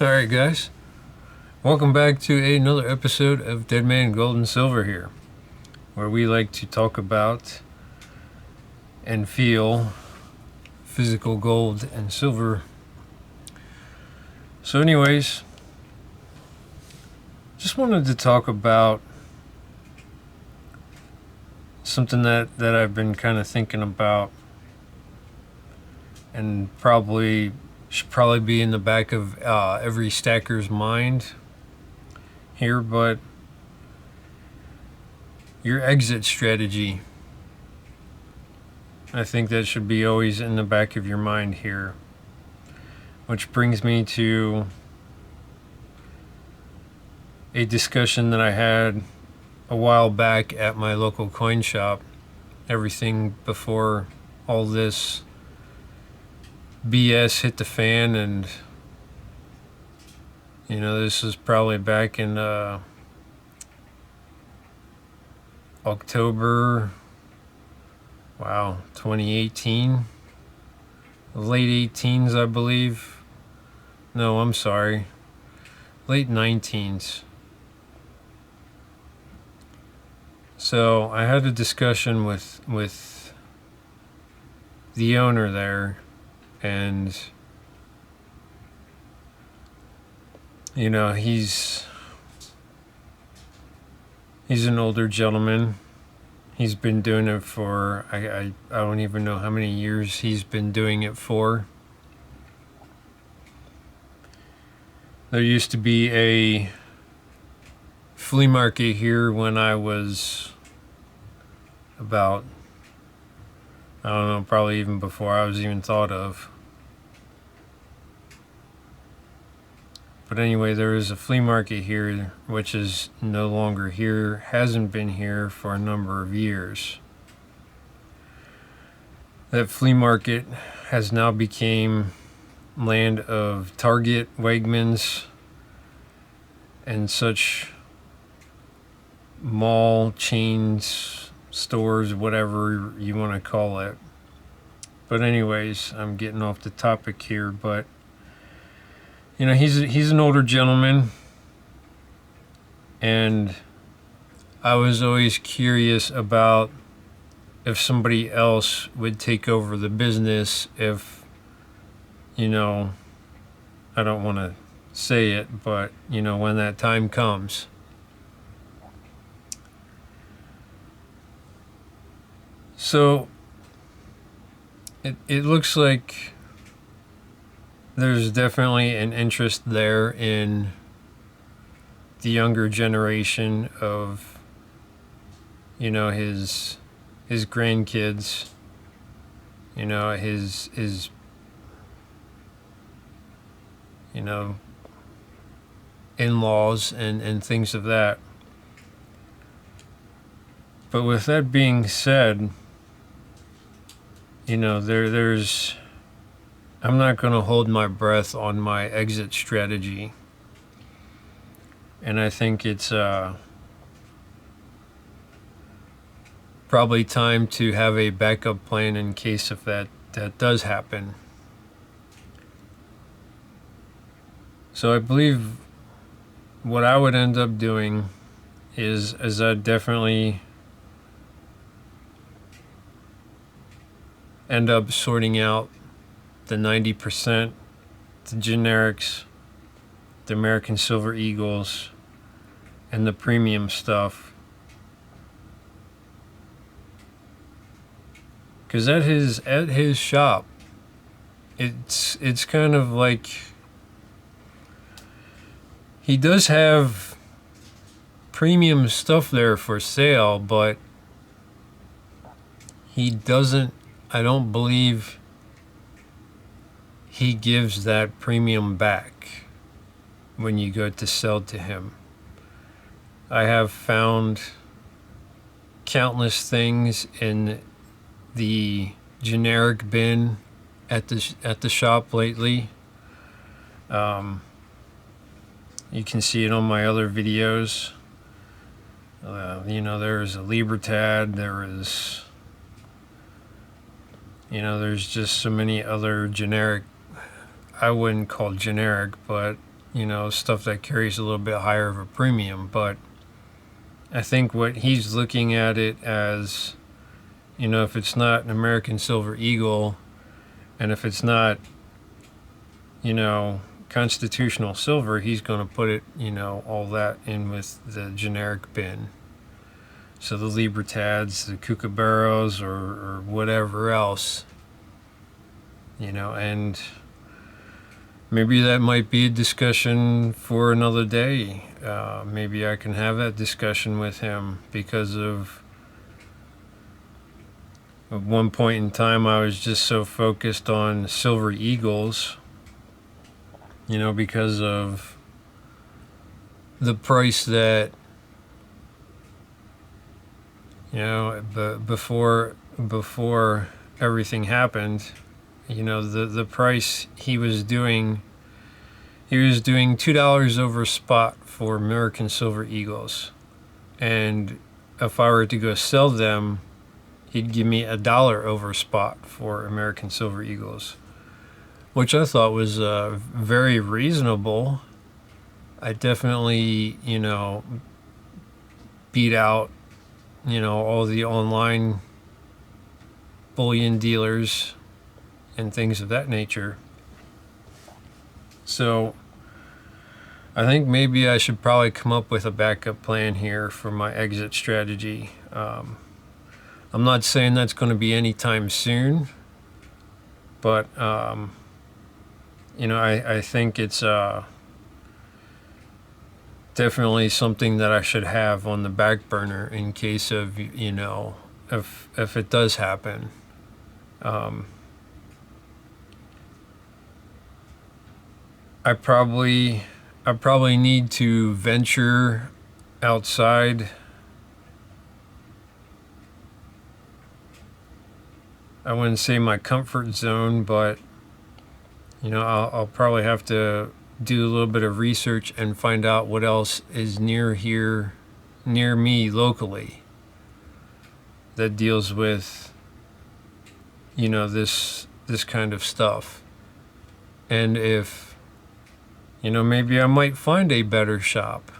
Alright, guys. Welcome back to another episode of Dead Man Gold and Silver here, where we like to talk about and feel physical gold and silver. So, anyways, just wanted to talk about something that I've been kind of thinking about and should probably be in the back of every stacker's mind here, but your exit strategy. I think that should be always in the back of your mind here. Which brings me to a discussion that I had a while back at my local coin shop. Everything before all this BS hit the fan, and this was probably back in October, 2018, late 18s, I believe. No, I'm sorry, late 19s. So I had a discussion with the owner there, and he's an older gentleman. He's been doing it for I don't even know how many years he's been doing it for. There used to be a flea market here when I was about, I don't know, probably even before I was even thought of. But anyway, there is a flea market here, which is no longer here, hasn't been here for a number of years. That flea market has now become land of Target, Wegmans, and such mall chains, stores, whatever you want to call it. But anyways, I'm getting off the topic here, but he's an older gentleman, and I was always curious about if somebody else would take over the business if, I don't want to say it, but, when that time comes. So, it looks like there's definitely an interest there in the younger generation of, his grandkids, his in-laws and things of that. But with that being said, there's I'm not going to hold my breath on my exit strategy. And I think it's probably time to have a backup plan in case if that does happen. So I believe what I would end up doing is I'd definitely end up sorting out the 90%, the generics, the American Silver Eagles, and the premium stuff. Because at his shop, it's kind of like he does have premium stuff there for sale, but he doesn't, I don't believe he gives that premium back when you go to sell to him. I have found countless things in the generic bin at the shop lately. You can see it on my other videos. There's a Libertad, there's just so many other generic, I wouldn't call generic, but stuff that carries a little bit higher of a premium. But I think what he's looking at it as, if it's not an American Silver Eagle, and if it's not, constitutional silver, he's going to put it, all that in with the generic bin. So the Libertads, the Kookaburras, or whatever else, and maybe that might be a discussion for another day. Maybe I can have that discussion with him, because at one point in time I was just so focused on Silver Eagles, because of the price that, before everything happened, the price he was doing $2 over spot for American Silver Eagles, and if I were to go sell them, he'd give me $1 over spot for American Silver Eagles, which I thought was very reasonable. I definitely, beat out, all the online bullion dealers and things of that nature. So I think maybe I should probably come up with a backup plan here for my exit strategy. I'm not saying that's going to be anytime soon, but I think it's definitely something that I should have on the back burner in case of, if it does happen. I probably need to venture outside. I wouldn't say my comfort zone, but I'll probably have to do a little bit of research and find out what else is near me locally, that deals with this kind of stuff. And if maybe I might find a better shop,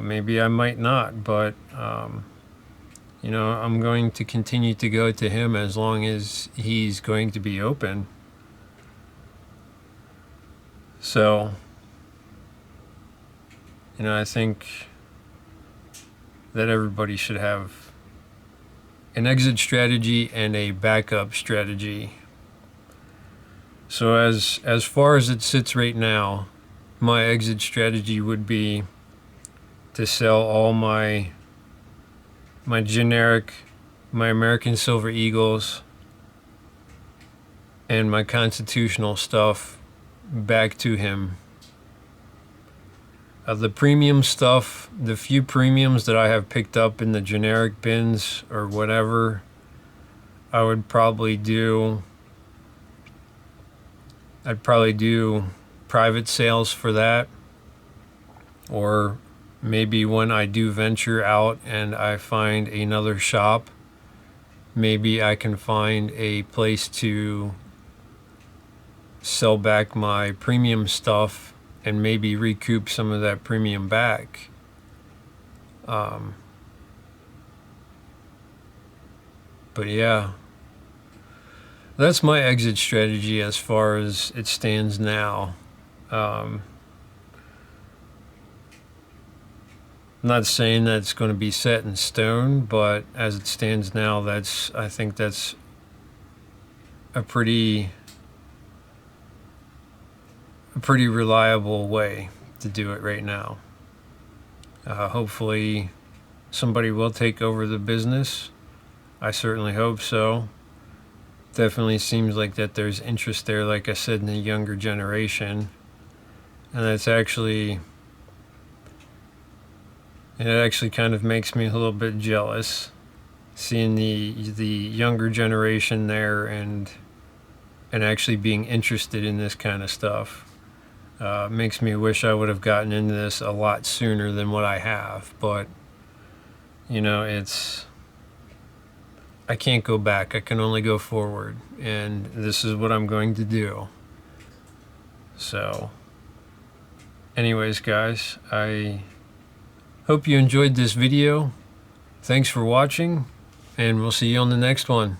maybe I might not, but I'm going to continue to go to him as long as he's going to be open. So, I think that everybody should have an exit strategy and a backup strategy. So as far as it sits right now, my exit strategy would be to sell all my generic, my American Silver Eagles, and my constitutional stuff back to him. The premium stuff, the few premiums that I have picked up in the generic bins or whatever, I would probably do. I'd probably do private sales for that, or maybe when I do venture out and I find another shop, maybe I can find a place to sell back my premium stuff and maybe recoup some of that premium back. But yeah, that's my exit strategy as far as it stands now. I'm not saying that it's going to be set in stone, but as it stands now, I think that's a pretty reliable way to do it right now. Hopefully somebody will take over the business. I certainly hope so. Definitely seems like that there's interest there, like I said, in the younger generation. And it actually kind of makes me a little bit jealous, seeing the younger generation there and actually being interested in this kind of stuff. Makes me wish I would have gotten into this a lot sooner than what I have, but I can't go back. I can only go forward, and this is what I'm going to do. So anyways, guys, I hope you enjoyed this video. Thanks for watching, and we'll see you on the next one.